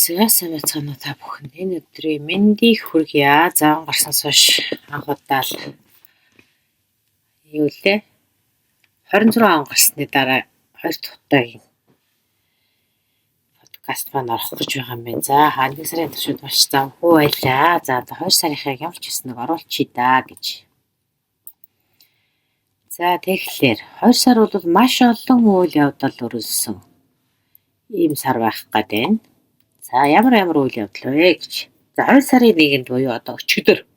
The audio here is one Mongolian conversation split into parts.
За сайн байцгаана та бүхэнд. Энэ өдрийн мэндийг хүргье. Заан гарснаас хойш анх удаал юу лээ? 26 он гарсны дараа 2 дахь удаагийн подкаст маань орох гэж байгаа юм байна. За 1 сарын туршид маш завгүй байлаа. За 2 сарынхаа ямар ч хэснэг оруулчихъя да гэж. За тэгэхээр 2 сар бол маш олон үйл явдал өрнөсөн ийм сар байх гээд байна. За ямар үйл явдал вэ гэж. За 2 сарын 1-нд буюу одоо өчигдөр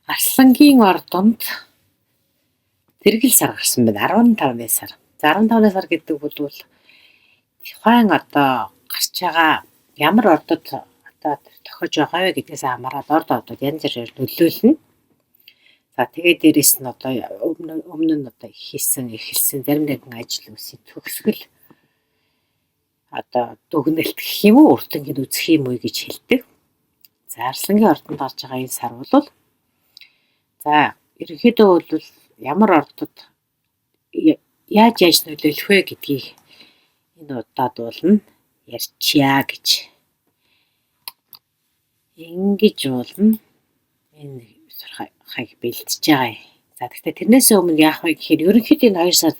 Арслангийн ордонд тэргэл сар гарсан байна. 15 сар. За 15 сар гэдэг бол тухайн одоо гарч байгаа ямар ордод одоо тохиож байгаа вэ гэдгээс хамаарат ордод янз бүрээр нөлөөлнө. За тэгээд дээрэс нь одоо өмнө нь одоо эхэлсэн зарим нэгэн ажил үсийн төгсгөл одоо дүгнэлт гэх юм уу, өртөнгийн үзэх юм уу гэж хэлдэг. За Арслангийн ордонд гарч байгаа энэ сар бол за ерөнхийдөө бол ямар ордод яаж нөлөөлөх вэ гэдгийг энэ удаад болно ярьчия гэж. Ингэж болно энэ сурхайг бэлтжиж байгаа юм. За тэгэхээр тэрнээс өмнө яах вэ гэхээр ерөнхийдөө энэ 2 сард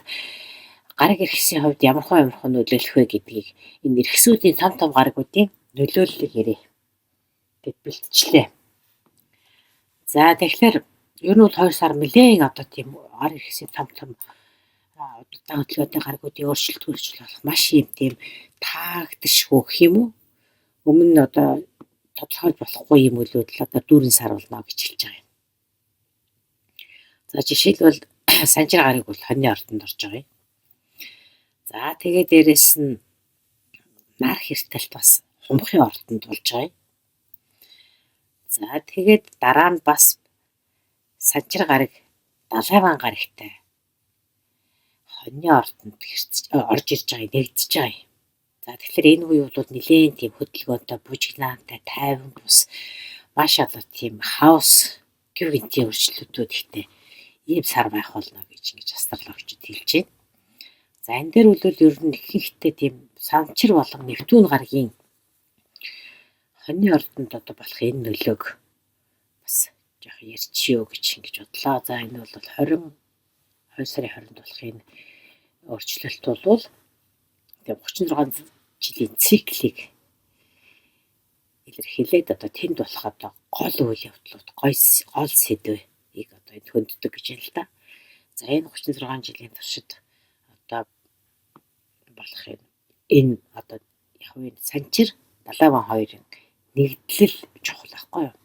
гараг иргэсийн хувьд ямархуу нөлөөлөх вэ гэдгийг энэ иргэсүүдийн том гарагуудын нөлөөллийг ярив. Гэт бэлтжлээ. За тэгэхээр ер нь бол 2 сар нэлээд одоо тийм гар иргэсийн том удаан хөдөлгөөний гарагуудын өөрчлөлт болох маш юм тийм таагдшгүй гэх юм уу? Өмнө нь одоо тодорхойлж болохгүй юм үлүүдэл одоо дүүрэн сар болно гэж хэлж байгаа юм. За жишээлбэл Санжир гараг бол хоньны ордонд орж байгаа юм. За тэгээд дээрэс нь нар хэртэлт бас Хумхын ордонд болж байгаа юм. За тэгээд дараа нь бас Санжир гараг Далайван гарагтай хоньны ордонд орж ирж байгаа нэгдэж байгаа юм. За тэгэхээр энэ үе бол нэлээд тийм хөдөлгөөнтэй, бужигнаантай, тайван бус маш одоо тийм хаус гүв гинтийн өөрчлөлтүүд ихтэй ийм сар байх болно гэж ингэж астрологчид хэлж байна. За энэ дээр бол ер нь ихэнхдээ тийм Санчир болон Нептун гарагийн хоньны ордонд одоо болох энэ нөлөөг бас жоох ярьчихё гэж ингэж бодлоо. За энэ бол 22 сарын 20-нд болох энэ өөрчлөлт бол тийм 36 жилийн циклийг илэрхийлээд одоо тэнд болох одоо гол үйл явдлууд, гол сэдвийг одоо энд хөнддөг гэж юм л да. За энэ 36 жилийн туршид одоо болох энэ одоо яг нь Санчир Далайван хоёрын нэгдлэл чухал байхгүй юу?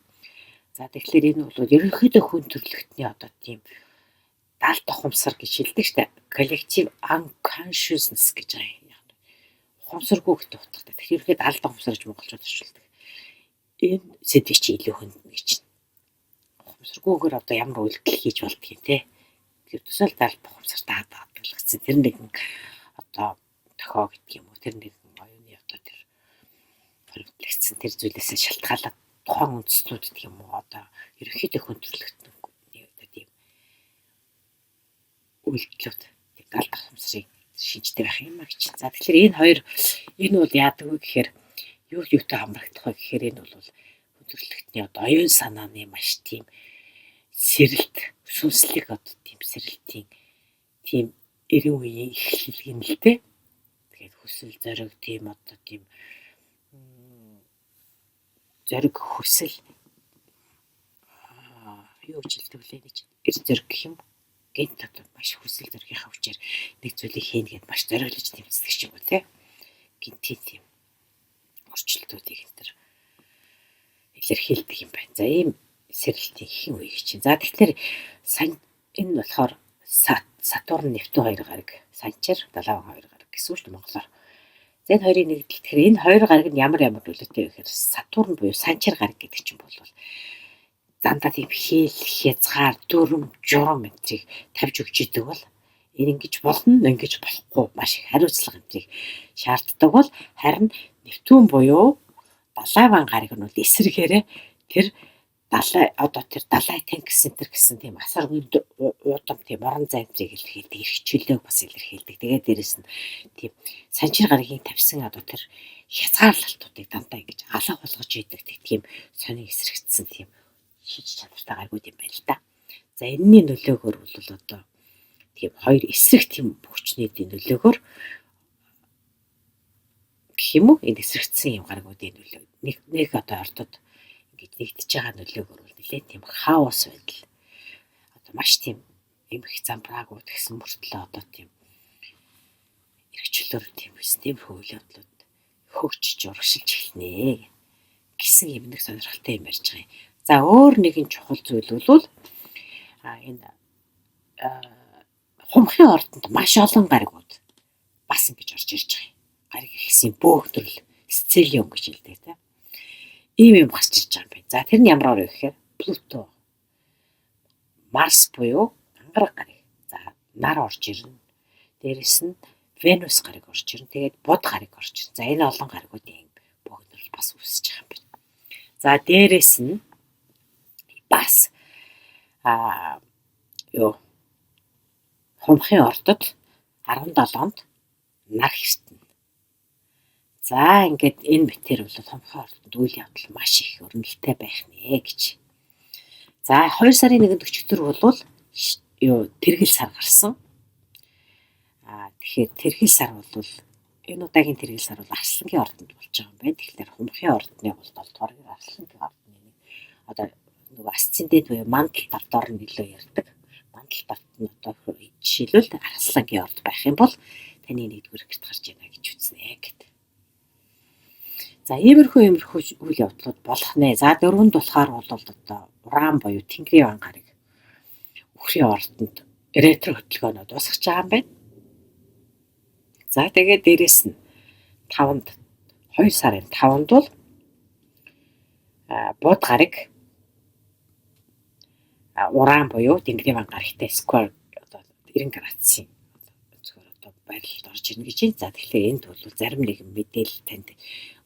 За тэгэхээр энэ бол ерөнхийдөө хүн төрлөختний одоо тийм даалт ухамсар гэж хэлдэг шүү дээ. Collective unconsciousness гэж байгаа юм. Ухамсаргүй гэдэг утгатай. Тэгэхээр ерөнхийдөө даалт ухамсар гэж монголчууд орчуулдаг. Энэ сэдвийг чи илүү хүнднэ гэж байна. Ухамсаргүйгээр одоо ямар үйлдэл хийж болдгийг те. Тэр төсөөл даалт ухамсар даатгалагдсан. Тэр нэгэн одоо тохио гэдэг юм уу? Тэр нэгэн оюуны одоо тэр хоригдлагдсан тэр зүйлээсээ шалтгаалаад тухайн үндэстнүүд гэдэг юм уу? Одоо ерөнхийдөө хүн төрлөختний одоо тийм үйлдэлүүд тийм даалт ухамсарыг шинжтэй байх юм а гэж. За тэгэхээр энэ бол яадаг вэ гэхээр юутай хамрагдах вэ гэхээр энэ бол хүн төрлөختний одоо оюун санааны маш тийм сэрэлт, сүнслэг одоо тийм сэрэлтийн тийм 90 үеийн эхлэлгийн л дээ. Тэгээд хүсэл зориг тийм одоо тийм зориг хүсэл юу гэж хэлдэг вэ гэж зориг гэх юм. Гэнт одоо маш хүсэл зоригийнхаа хүчээр нэг зүйлийг хийнэ гэдээ маш зориглож тэмцдэг ч юм уу те. Гинтийн тийм орчлолтуудыг энэ төр илэрхийлдэг юм байна. За ийм сэрэлтийн ихэнх үе гэж. За тэгэхээр энэ болохоор Сатурн Нептун хоёр гараг, Санчир Далайван хоёр гараг гэсэн үг шүү дээ монголоор. За энэ хоёрын нэгдэл тэгэхээр энэ хоёр гараг нь ямар нөлөөтэй вэ гэхээр Сатурн буюу Санчир гараг гэдэг чинь бол дандаа тийм хэл, хязгаар, дүрм, журам энтрийг тавьж өгч идэг бол энэ ингэж болно, ингэж болохгүй маш их хариуцлага энтрийг шаарддаг бол харин Нептун буюу Далайван гараг нь бол эсрэгээрээ тэр одоо тэр далай танк центр гэсэн тийм асар уудам тийм орон зайдрыг илэрхийлдэг, эрхчлөлөө бас илэрхийлдэг. Тэгээд дээрэс нь тийм санчир гарагийн тавьсан одоо тэр хязгаарлалтуудыг дандаа ингэж алга болгож идэг тийм сонин эсрэгцсэн тийм шиж чадвартай гаргууд юм байна л да. За энэний нөлөөгөөр бол одоо тийм хоёр эсрэг тийм хүчнийдийн нөлөөгөөр гэх юм уу энэ эсрэгцсэн юм гаргуудын нөлөө нэг одоо ордод ингэж нэгдэж байгаа нөлөөгөөр бол нэлээд тийм хаос байдал одоо маш тийм эмх замбраагууд гэсэн мөртлөө одоо тийм эрхчлөлөөр тийм биз тиймэрхүү үйл явдлууд хөгжиж урагшилж эхэлнэ гэсэн юм нэг сонирхолтой юм ярьж байгаа юм. За өөр нэгэн чухал зүйл бол энэ хумхын ордонд маш олон гаригууд бас ингэж орж ирж байгаа юм. Гариг ихсэн бөөгдөрл сцелиум гэж хэлдэг тийм. Ийм юм гарч ирж байгаа юм байна. За тэр нь ямар орой гэхээр Плуто, Марс буюу ангараг гариг. За нар орж ирнэ. Дээрэс нь Венус гариг орж ирнэ. Тэгээд Буд гариг орж ирнэ. За энэ олон гаригуудын бөөгдөрл бас үүсэж байгаа юм байна. За дээрэс нь бас хумхын ордод 17-нд нар хэртэнэ. За ингээд энэ мэтэр бол хумхын ордонд үйл явдал маш их өрнөлттэй байх нэ гэж. За 2 сарын 1-нд өчигдөр бол тэргэл сар гарсан. Тэгэхээр тэргэл сар бол энэ удаагийн тэргэл сар бол Арслангийн ордонд болж байгаа юм байна. Тэгэхээр хумхын ордны бол 7 дугаар Арслангийн ордны одоо нөгөө асцендент буюу мандал давдоор нь илүү ярьдаг. Мандал давд нь одоо жишээлбэл Арслангийн орд байх юм бол таны 1-р гэрт гарч яана гэж үзнэ гэдэг. За иймэрхүү үйл явдлууд болох нэ. За 4-нд болохоор бол одоо Уран буюу Тэнгэрийн ван гариг үхрийн ордонд ретро хөтөлгөөнөд дуусгаж байгаа юм байна. За тэгээд дээрэс нь 5-нд 2 сарын 5-нд бол Буд гариг Уран буюу Тэнгэрийн ван гаригтай сквер одоо 90 градусын зөвхөн одоо байрлалд орж ирнэ гэж байна. За тэгэхээр энд бол зарим нэгэн мэдээлэл танд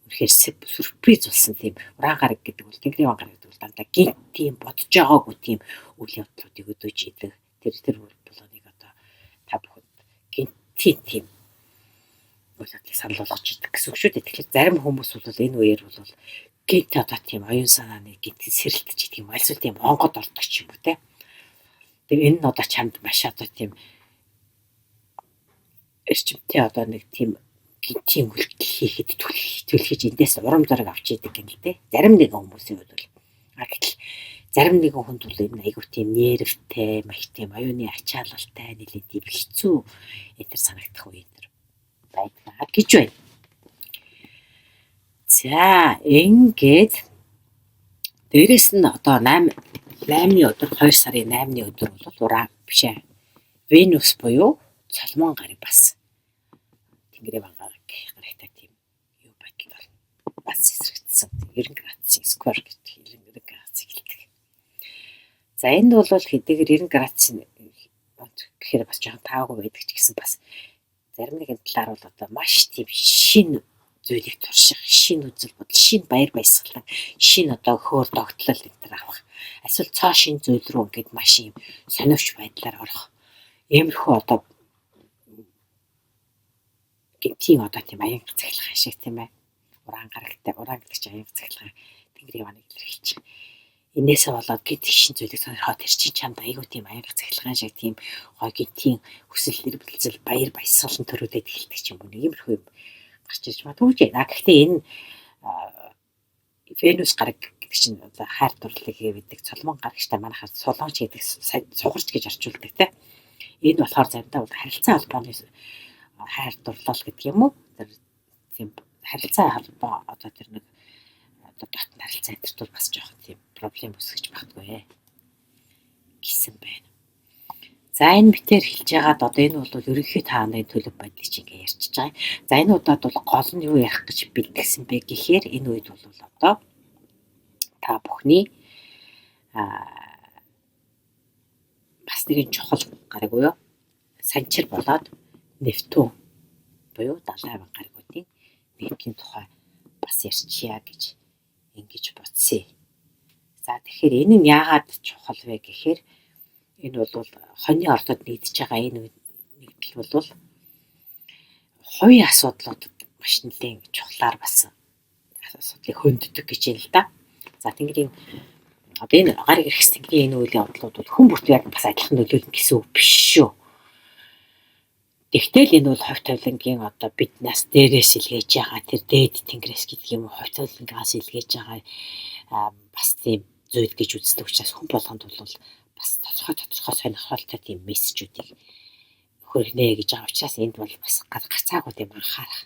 үнэхээр сюрприз болсон тийм Уран гариг гэдэг бол Тэнгэрийн ван гариг гэдэг бол дандаа гинт тийм бодож байгаагүй тийм үйл явдлуудыг өдөөж идэг. Тэр болоныг одоо та бүхэнд гинтийн тийм үйл явдлыг санал болгож идэг гэсэн үг шүү дээ. Тэгэхээр зарим хүмүүс бол энэ үеэр бол гинт одоо тийм оюун санааны гинт сэрэлтэж идэг юм. Альсвал тийм онгод ордог ч юм уу те. Тэгээ энэ нь одоо чамд маш одоо тийм эрчимтэй одоо нэг тийм гинтийн үйлдэл хийхэд түлхэж эндээс урам зориг авч идэг юм л те. Зарим нэгэн хүмүүсийн хувьд бол гэтэл зарим нэгэн хүнд бол энэ айгуу тийм нервтэй, маш тийм оюуны ачаалалтай, нэлээд тийм хэцүү энэ санагдах үе энэ байдаг гэж байна. За ингээд дээрэс нь одоо 8-ны өдөр 2 сарын 8-ны өдөр бол Уран бишээ Венус буюу Цолмон гариг бас Тэнгэрийн ван гаригтай тийм юу байдал байна. Бас эсрэгдсэн 90 градусын сквер гэдэг 90 градус хэлдэг. За энд бол хэдийгээр 90 градусын гэхээр бас жоохон таагүй байдаг ч гэсэн бас зарим нэгэн талаар бол одоо маш тийм шин зүйлийг турших, шин үзэл бодол, шин баяр баясгалан, шин одоо хөөр тогтлол энэ авах. Эсвэл цоо шин зүйл рүү ингээд маш юм сониуч байдлаар орох. Иймэрхүү одоо гинтийн одоо тийм аян цахилгаан шиг тийм ээ. Уран гэдэг чинь аян цахилгаан Тэнгэрийн ваныг илэрхийлж байгаа. Энээсээ болоод гинт шин зүйлийг сонирхоод тэр чинь чамд айгүй тийм аян цахилгаан шиг тийм гой гинтийн хүсэл эрмэлзэл баяр баясгалан төрүүлээд эхэлдэг ч юм уу. Иймэрхүү юм гарч ирж магадгүй байна. Гэхдээ энэ Венус гариг гэдэг чинь одоо хайр дурлалыг хийвэдэг Цолмон гаригчтай манайхаар сулгууч гэдэг сугарч гэж орчуулдаг те. Энэ болохоор заримдаа харилцаа холбооны хайр дурлал гэдэг юм уу? Тэр тийм харилцаа холбоо одоо тэр нэг одоо дотн харилцаа энэ бас жоохон тийм проблем үүсгэж магадгүй гэсэн байна. За энэ битээр хэлж яагаад одоо энэ бол ерөнхий тааны төлөв байдлыг чинь ингээ ярьчихж байгаа. За энэ удаад бол гол нь юу ярих гэж бэлтгэсэн бэ гэхээр энэ үед бол одоо та бүхний бас нэгэн чухал гариг буюу санчир болоод Нептун буюу далай ван гаригуудын нэгдлийн тухай бас ярьчихъя гэж ингэж бодсон. За тэгэхээр энэ нь яагаад чухал вэ гэхээр энэ бол хоньны ордод нэгдэж байгаа энэ нэгдэл бол хувийн асуудлуудад маш нэлээд чухлаар бас асуудлыг хөнддөг гэж юм л да. За Тэнгэрийн одоо энэ гариг эрхс Тэнгэрийн энэ үеийн бодлууд бол хүн бүрт яг бас адилхан нөлөөлнө гэсэн үг биш шүү. Тэгтэл энэ бол ховь тавилангийн одоо биднээс дээрээс илгээж байгаа тэр дээд тэнгэрээс гэдэг юм уу ховь тавилангаас илгээж байгаа бас тийм зүйл гэж үздэг учраас хүн болгонд бол бас тодорхой сонирхолтой тийм мессежүүдийг хөргөнэ гэж байгаа учраас энд бол бас гарцаагүй тийм анхаарах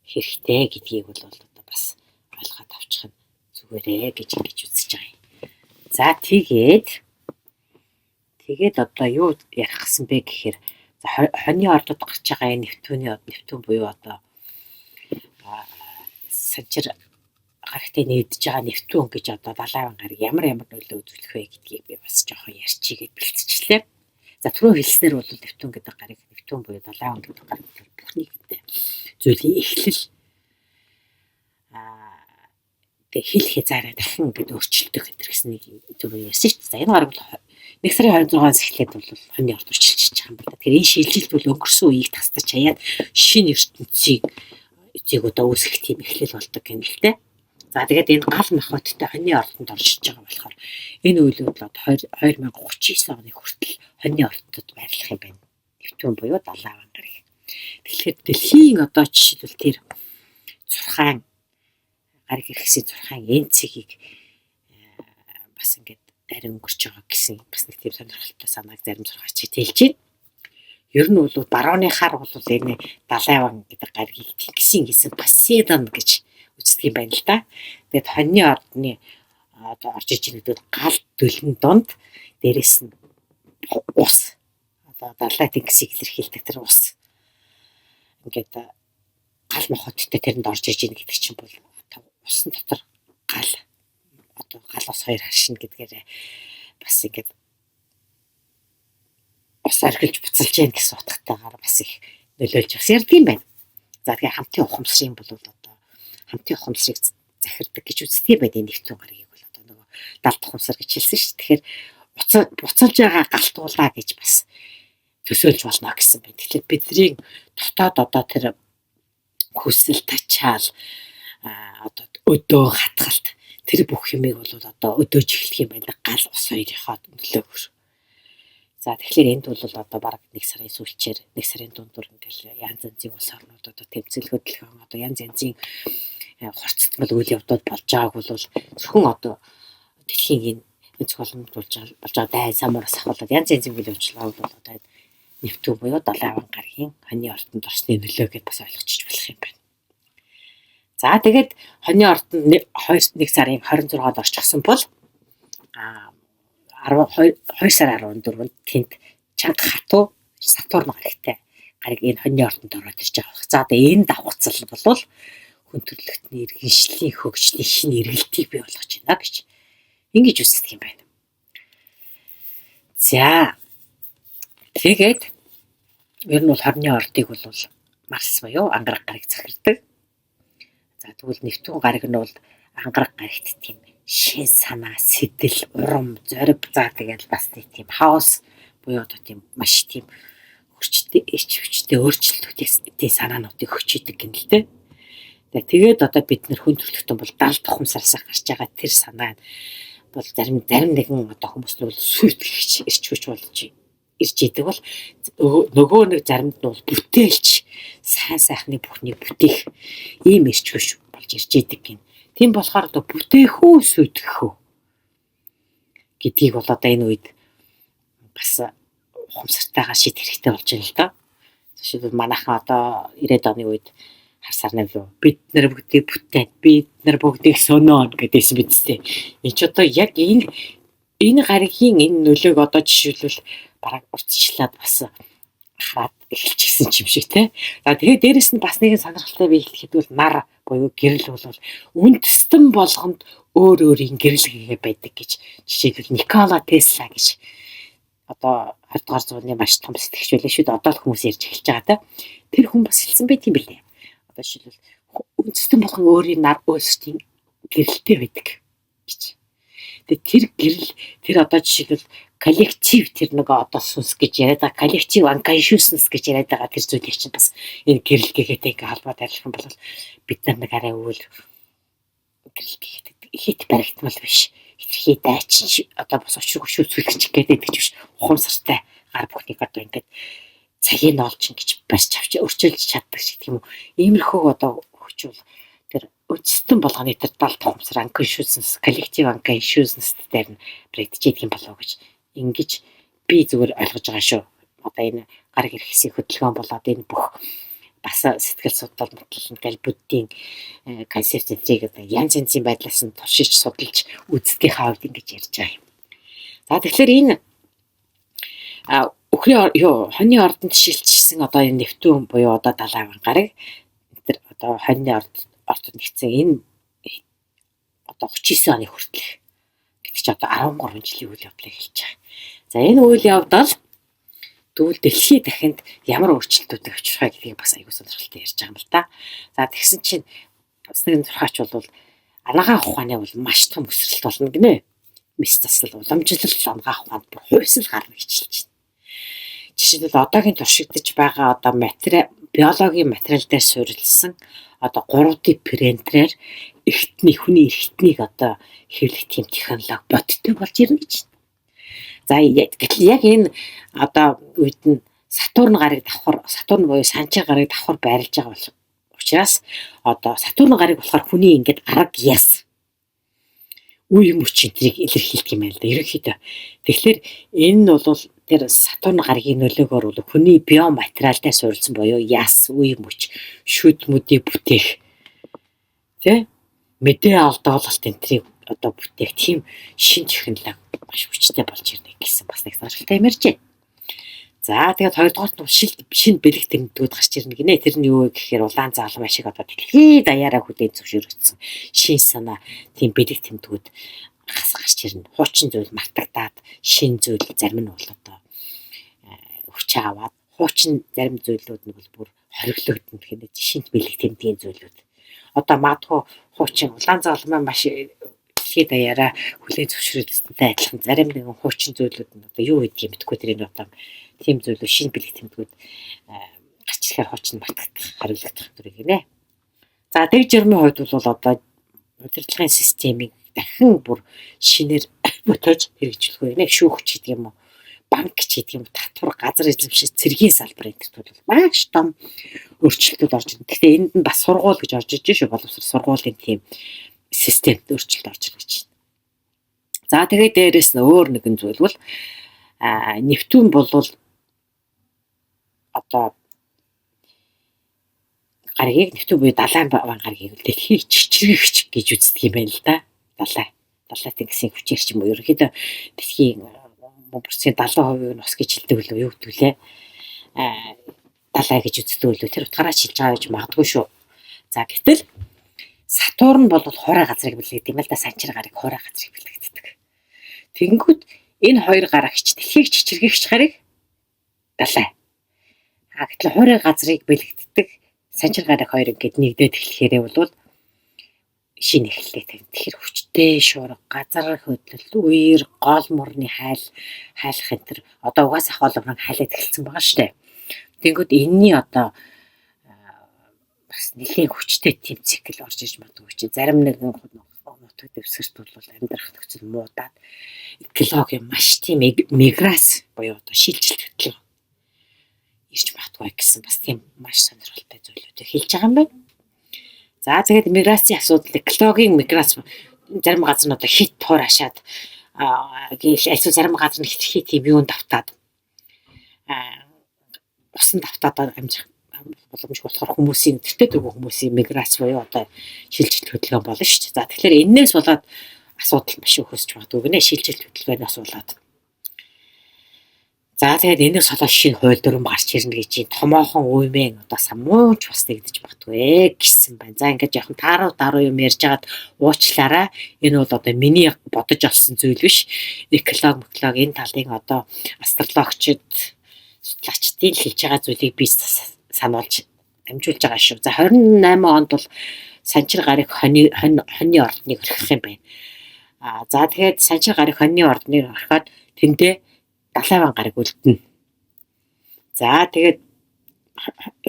хэрэгтэй гэдгийг бол одоо бас ойлгоод авчих нь зүгээрээ гэж үзэж байгаа юм. За тэгээд одоо юу ярих гэсэн бэ гэхээр хоньны ордод гарч байгаа нэвтүүн буюу одоо санчир гарагтай нэгдэж байгаа нэвтүүн гэж одоо далайван гараг ямар нөлөө үзүүлэх вэ гэдгийг би бас жоохон ярьчихъя гэж бэлтжлээ. За түрүү хэлснээр бол нэвтүүн гэдэг гараг нэвтүүн буюу далайван гэдэг гараг бүхний гэдэг зүйлийн эхлэл тэг хэл хязгаараа дахин ингээд өөрчлөлтөх гэсэн нэг түрүү ярьсан шүү дээ. За энэ гараг бол 1 сарын 26-наас эхлээд бол хоньны орд үржилж байгаа юм байна. Тэгэхээр энэ шилжилт бол өнгөрсөн үеийг тасдаж хаяад шинэ ертөнцийг одоо үүсгэх тийм эхлэл болдог юм л дээ. За тэгээд энэ гал махбодтой хоньны ордонд оршиж байгаа болохоор энэ үйл бол 2039 оны хүртэл хоньны ордод байрлах юм байна. Нэвтүүн буюу далайван гараг. Тэгэхээр дэлхийн одоо жишээлбэл тэр зурхаан гараг эрхсийн зурхаан энцгийг бас ингээд дарин өнгөрч байгаа гэсэн бас нэг тийм сонирхолтой санааг зарим зургаач хэлж байна. Ер нь бол барууныхаар бол энэ далайван гэдэг гарагийг тэнгисийн гэсэн Посейдон гэж үздэг юм байна л да. Тэгээд хоньны ордны одоо орж иж нэгдэл гал дөлн донд дээрэс нь ус одоо далай тэнгисийг илэрхийлдэг тэр ус ингээд гал мохоттой тэрэнд орж иж ийн гэдэг чинь бол усан дотор гал ус хоёр харшин гэдгээр бас ингээд ус орхилж буцалж яах гэсэн утгатайгаар бас их нөлөөлж бас ярддаг юм байна. За тэгэхээр хамтын ухамсарыг бол одоо хамтын ухамсарыг захирдаг гэж үздэг юм байна. Энэ нэвтүүн гарагийг бол одоо нөгөө далд ухамсар гэж хэлсэн шүү дээ. Тэгэхээр буцалж байгаа галтуулаа гэж бас төсөөлж болно гэсэн байна. Тэгэхээр бидний дотоод одоо тэр хүсэл тачаал одоо өдөө хатгалт тэр бүх юмыг бол одоо өдөөж эхлэх юм байна. Гал ус хоёрынхоо нөлөөгөөр. За тэгэхээр энд бол одоо бараг 1 сарын сүүлчээр 1 сарын дундуур ингээл янз янзын улс орнууд одоо тэмцэл хөдөлгөөн одоо янз янзын хорцтмол үйл явдлууд болж байгааг бол зөвхөн одоо дэлхийн энэ өнцөг боломжуулж байгаа дай самураас ахвалаад янз янзын үйл явдлууд бол одоо нэвтүүн буюу далайван гарагийн хоньны ордонд орсны нөлөө гэдээ бас ойлгочих болох юм байна. За тэгээд хоньны ордонд 1 сарын 26-нд орчихсон бол 2 сарын 14-нд тэнд чанга хатуу Сатурн гарагтай гараг энэ хоньны ордонд ороод ирж байгаа. За одоо энэ давхцал бол хүн төрлөختний иргэншлийн хөгжлийн шинэ эргэлтийг бий болгож байна гэж ингэж үздэг юм байна. За тэгээд ер нь бол хоньны ордыг бол Марс буюу ангараг гараг захирдаг. За тэгвэл нэвтүүн гараг нь бол ангараг гарагт тийм шин санаа, сэтэл, урам, зориг заа тэгэл бас тийм хаос буюу одоо тийм маш тийм хүчтэй өөрчлөлттэй санаануудыг өгчийдэг юм л дээ. Тэгээд одоо бид нэр хүн төрлөختөн бол далд ухамсараас гарч байгаа тэр санаа бол зарим нэгэн одоо хүмүүст бол сүйтгч ирч хүч болж ирж идэг бол нөгөө нэг заримд нь бол бүтээлч сайн сайхны бүхнийг бүтээх ийм ирч хүч болж ирж идэг гин. Тийм болохоор одоо бүтээх үү сүйтгэх үү гэдгийг бол одоо энэ үед бас ухамсартайгаар шийдэх хэрэгтэй болж байна л доо. Жишээлбэл манайхан одоо 90-ад оны үед харсаар нэвлүү бид нар бүгдийг бүтээд бид нар бүгдийг сонион гэдээсэн биз дээ. Энд ч одоо яг энэ гаригийн энэ нөлөөг одоо жишээлбэл бараг уртчлаад бас хараад эхэлчихсэн юм шиг те. За тэгээд дээрэс нь бас нэгэн сонирхолтой би хэлэхэд бол нар буюу гэрэл бол үндэстэн болгонд өөр өөрийн гэрэл байдаг гэж жишээлбэл Никола Тесла гэж одоо 20 дугаар зууны маш том сэтгэгч байлаа шүү дээ. Одоо л хүмүүс ярьж эхэлж байгаа та. Тэр хүн бас хэлсэн байт юм билээ. Одоо жишээлбэл үндэстэн болгон өөрийн нар өөрсдийн гэрэлтэй байдаг гэж. Тэгээ тэр гэрэл тэр одоо жишээлбэл коллектив тэр нэг одоо сүнс гэж яриад байгаа коллектив unconsciousness гэж яриад байгаа тэр зүйлийг чинь бас энэ гэрэл гэгээтэй ингээ холбоод ажиллах юм бол бид нар нэг арай үйл гэрэл гэхэд хит баригдмал биш. Хитрхи дайчин одоо бас учрыг өшөөцүүлэх гэдэг биш. Ухамсартай гар бүхнийг одоо ингээд цагийг олж ингэж барьж авч өрчилж чаддаг ч гэх юм уу. Иймэрхүү одоо хүчүүл тэр өцтөн болгоны тэр далд ухамсар unconsciousness collective unconsciousness дээр нь брэдчихэд юм болов гэж ингэж би зүгээр ойлгож байгаа шүү. Одоо энэ гар гэрхсийн хөдөлгөөн болоод энэ бүх бас сэтгэл судлал мэтлэл ингээл буддийн концепт зэрэг янз янзын байдлаас нь туршиж судалж үздэхийн хавьд ингэж ярьж байгаа юм. За тэгэхээр энэ хоньны ордонд шилжчихсэн одоо энэ Нептун буюу одоо 70 гарыг тэр одоо хоньны ордонд нэгдсэн энэ одоо 39 оны хүртэл гэдэг чи одоо 13 жилийн үйл явдлыг хэлж байгаа. За энэ үйл явдал тэгвэл дэлхий дахинд ямар өөрчлөлтүүд авчрах гэдгийг бас аягүй сонирхолтой ярьж байгаа юм л да. За тэгсэн чинь бас нэг зурхаач бол анагаах ухааны бол маш том өсрэлт болно гинэ. Мис засал уламжлалт анагаах ухаанд бүр хувьсэл гарна гэж хэлж байна. Жишээлбэл одоогийн туршигдж байгаа одоо биологийн материал дээр суурилсан одоо 3D принтерээр хүний эрхтнийг одоо хэвлэх тийм технологи бодтой болж ирнэ гэж. За гэтэл яг энэ одоо үед нь Сатурн буюу санчаа гарыг давхар байрлаж байгаа учраас одоо Сатурн гарыг болохоор хүний ингээд арга яс үе мөч энтрийг илэрхийлдэг юм байна л да. Ерөнхийдөө. Тэгэхээр энэ нь бол тэр Сатурн гарагийн нөлөөгөөр бол хүний биоматериалтай суурилсан буюу яс, үе мөч, шүд мүдийг бүтээх тэ мэдээ алдуулалт энтрийг одоо бүтээх тийм шин технологи маш хүчтэй болж ирнэ гэсэн бас нэг сонирхолтой юм ярьж байна. За тэгээд хоёрдугаарт нь шинэ бэлэг тэмдгүүд гарч ирнэ гинэ. Тэр нь юу гэхээр улаан заалмай шиг одоо дэлхий даяараа хүлээн зөвшөөрөгдсөн шин санаа тийм бэлэг тэмдгүүд гарч ирнэ. Хуучин зүйл мартагдаад шин зүйл зарим нь бол одоо хүч аваад хуучин зарим зүйлүүд нь бол бүр хориглогдно гэхэд шинэ бэлэг тэмдгийн зүйлүүд. Одоо магадгүй хуучин улаан заалмай маш дэлхий даяараа хүлээн зөвшөөрөгдсөнтэй адилхан зарим нэгэн хуучин зүйлүүд нь одоо юу гэдгийг мэдэхгүй тэр энэ одоо тийм зүйлүүд шинэ бэлэг тэмдгүүд гарч ирэхээр хуучин мартагдах хариулагдах төрөг гинэ. За дэг жирмийн хувьд бол одоо удирдлагын системийг дахин бүр шинээр ботож хэрэгжүүлэх вэ. Шүүгч гэдэг юм уу, банк ч гэдэг юм уу, татвар, газар эзэмших, цэргийн салбар энэ төр бол маш том өөрчлөлтүүд орж ирнэ. Гэхдээ энд нь бас сургууль гэж орж иж шүү. Боловсрол сургуулийн тийм системд өөрчлөлт орж ирж байна. За тэгээд дээрэс нь өөр нэгэн зүйл бол Нептун бол одоо гарагийг Нептун буюу далайн гарагийг дэлхийг чичрэгч гэж үздэг юм байна л да. Далайн гэсэн хүчээр ч юм уу ерөнхийдөө дэлхийн бүрсийн 70% нь ус гэж хэлдэг үлээ юу гэдвүлээ. Далай гэж үздэг үлээ тэр утгаараа шилж байгаа гэж магадгүй шүү. За гэтэл Сатурн бол хорой газрыг бэлгэдэг юм л да. Санчир гарыг хорой газрыг бэлгэдэг. Тэнгүүд энэ хоёр гарагч дэлхийг чичрэгч гарыг далай. Гэтэл хорой газрыг бэлгэдэг санчир гарыг хоёр ингээд нэгдээд эхлэхээрээ бол шинэ эхлэлээ тавина. Тэгэхээр хүчтэй шуурга, газар хөдлөлт, үер, гол мөрний хайлах энэ төр одоо угаасаа холбоог хайлаад эхэлсэн байгаа шүү дээ. Тэнгүүд энэний одоо бас нэлийн хүчтэй тийм цикл орж иж магадгүй чи зарим нэгэн нутаг дэвсгэрт бол амьдрах нөхцөл муудаад экологийн маш тийм миграц буюу одоо шилжилт хөтлөө ирж магадгүй гэсэн бас тийм маш сонирхолтой зүйлүүдийг хэлж байгаа юм байна. За тэгээд миграцийн асуудал экологийн миграц зарим газар нь одоо хит туур хашаад эсвэл зарим газар нь хит тийм юунд давтаад усан давтаад амжих боломжгүй болохоор хүмүүсийн тэртээ дөрвөн хүмүүсийн миграц буюу одоо шилжилт хөдөлгөөн болно шүү дээ. За тэгэхээр энээс болоод асуудал маш их өсч магадгүй гинэ шилжилт хөдөлгөөнөөс болоод. За тэгээд энэс болоод шинэ хууль дүрм гарч ирнэ гэж томоохон үемэн одоо самууч бас тэгдэж магадгүй гэсэн байна. За ингээд яхан тааруу юм ярьж хагаад уучлаарай. Энэ бол одоо миний бодож олсон зүйл биш. Эколог энэ талын одоо астрологчид судлаачдын хэлж байгаа зүйлийг би сануулж дамжуулж байгаа шүү. За 28 онд бол санчир гарыг хоньны ордныг орхих юм байна. За тэгээд Санчир гарыг хоньны ордныг орхиод тэндээ Далайван гарыг үлдэнэ. За тэгээд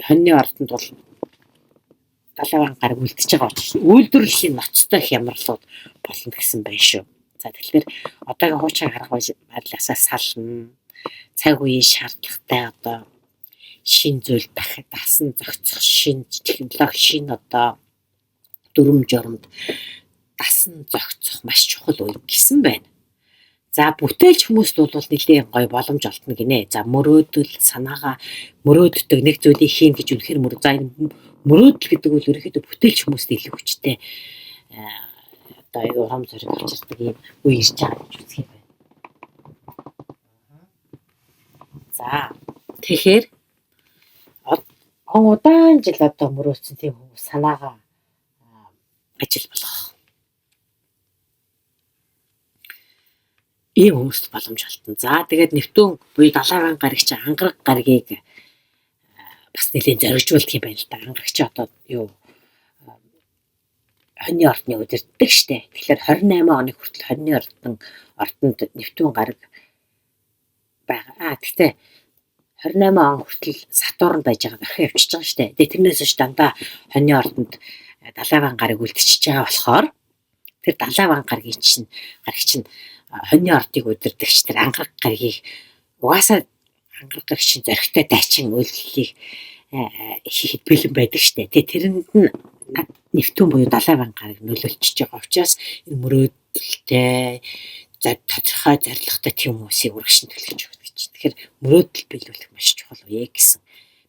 хоньны ордонд бол Далайван гарыг үлдчихэж байгаа учраас үйлдвэрлэлийн ноцтой хямралууд болно гэсэн байна шүү. За тэгэхээр одоогийн хуучин арга барилаасаа сална. Цаг үеийн шаардлагатай одоо шин зүйл дахиад дасан зохицох шин технологи шин одоо дүрм журамд дасан зохицох маш чухал үе гэсэн байна. За бүтээлч хүмүүст бол нэлээд гоё боломж олдно гинэ. За мөрөөдөл санаагаа мөрөөддөг нэг зүйлийг хийн гэж үнэхээр мөрөөдөл гэдэг үл ерөөхдөө бүтээлч хүмүүст илүү хүчтэй одоо урам зориг авчирдаг юм үе ирж байгаа гэж үзэх юм байна. За тэгэхээр удаан жил одоо мөрөөдсөн тийм хүмүүс санаагаа ажил болгох ийм хүмүүст боломж олдно. За тэгээд Нэвтүүн буюу Далайван гарыг чи ангараг гаргийг бас нэлээд зоригжуулдаг юм байна л да. Ангараг чи одоо хоньны ордны удирддаг штэ. Тэгэхээр 28 оны хүртэл хоньны ордонд Нэвтүүн гараг байгаа. Гэхдээ 28 он хүртэл Сатурн байж байгаа дахин явчихж байгаа штэ. Тэгээ тэрнээс ч дандаа хоньны ордонд Далайван гарыг үлдчихэж байгаа болохоор тэр Далайван гаргийн гараг чинь хоньны ордыг удирдагч тэр ангараг гаргийг угаасаа ангараг гараг чинь зоригтой дайчин үйлчлэлийг хийхэд бэлэн байдаг штэ. Тэгээ тэрэнд нь Нэвтүүн буюу Далайван гарыг нөлөөлчихөж байгаа учраас энэ мөрөөдөлтэй тодорхой зорилготой тийм хүмүүсийг урагшин төлөж өгдөг чинь. Тэгэхээр мөрөөдөл биелүүлэх маш чухал үе гэсэн.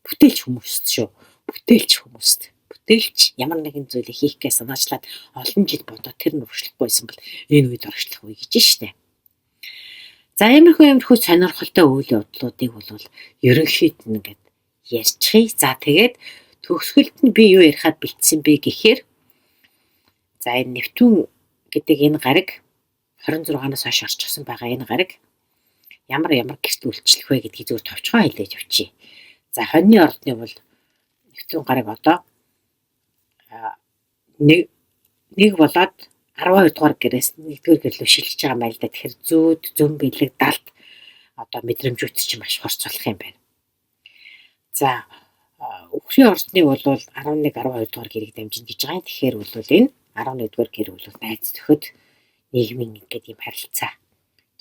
Бүтээлч хүмүүст шүү. Бүтээлч хүмүүст. Бүтээлч ямар нэгэн зүйлийг хийхгээ санаачлаад олон жил бодоод тэр нь өршлөхгүйсэн бол энэ үед орчлох үе гэж штэ. За иймэрхүү сонирхолтой үйл явдлуудыг бол ерөнхийд нь ингээд ярьчихъя. За тэгээд төгсгөлд нь би юу ярихад бэлдсэн бэ гэхээр за энэ Нэвтүүн гэдэг энэ гараг 26-наас хойш орчихсон байгаа энэ гараг ямар гэрт үйлчлэх вэ гэдгийг зөвхөн товчхон хэлээж явчих. За хоньны ордны бол Нэвтүүн гараг одоо нэг болоод 12 дугаар гэрээс 1-р гэр рүү шилжиж байгаа маяг да. Тэгэхээр зүүд, зөм бэлэг, далд одоо мэдрэмжүүд чинь маш хорцолох юм байна. За Өвхрийн ордны бол 11 12 дугаар гэрийг дамжина гэж байгаа юм. Тэгэхээр бол энэ 11 дугаар гэр бол найз нөхөд нийгмийн гэдэг юм харилцаа.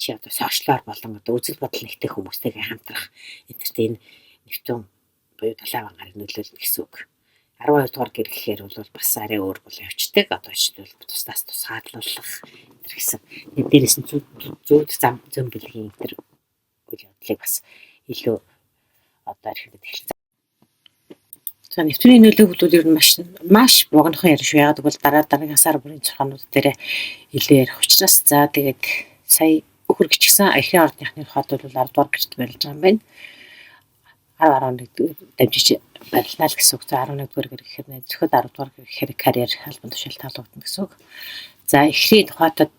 Чи одоо сошиалор болон одоо үзэл бодол нэгтэй хүмүүстэйгээ хамтрах энэ Нэвтүүн буюу Далайван гарыг нөлөөлнө гэсэн үг. 12 дугаар гэр гэхээр бол бас арай өөр бол явцдаг. Одоо жишээлбэл тусдаас тусгаарлуулах гэсэн. Дээрээс нь зүүд зам зөм бэлгийн энэ үйл явдлыг бас илүү одоо ихэд хэлцээ. За Нэвтүүний нөлөөг бол ер нь маш богинохон ярих шүү. Яг бол дараагийн сар бүрийн цохонууд дээр илүү ярих учраас за тэгээд сая өхөр гिचгсэн Аяхийн ордныхны хот бол 10 дугаар гэрт барилж байгаа юм байна. 11 дамжиж барилнаа л гэсэн үг. За 11 дугаар гэр гэхээр зөвхөн 10 дугаар гэр гэхээр карьер албан тушаал таалагдана гэсэн үг. За Эхрийн хотод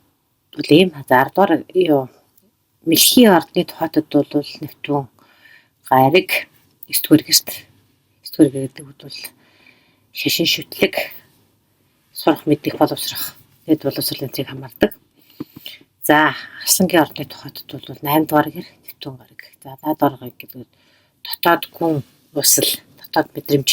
бол ийм 10 дугаар Мэлхийн ордны хотод бол Нэвтүүн гарыг 9 дугаар гэрт гэдэг бол шашин шүтлэг сурах мэдих боловсрох эд боловсролын цэг хамаардаг. За Хасангийн ордны хотод бол 8 дугаар гэр Нэвтүүн гараг. За 8 дугаар гэр гэдэг дотоод гүн усал дотоод мэдрэмж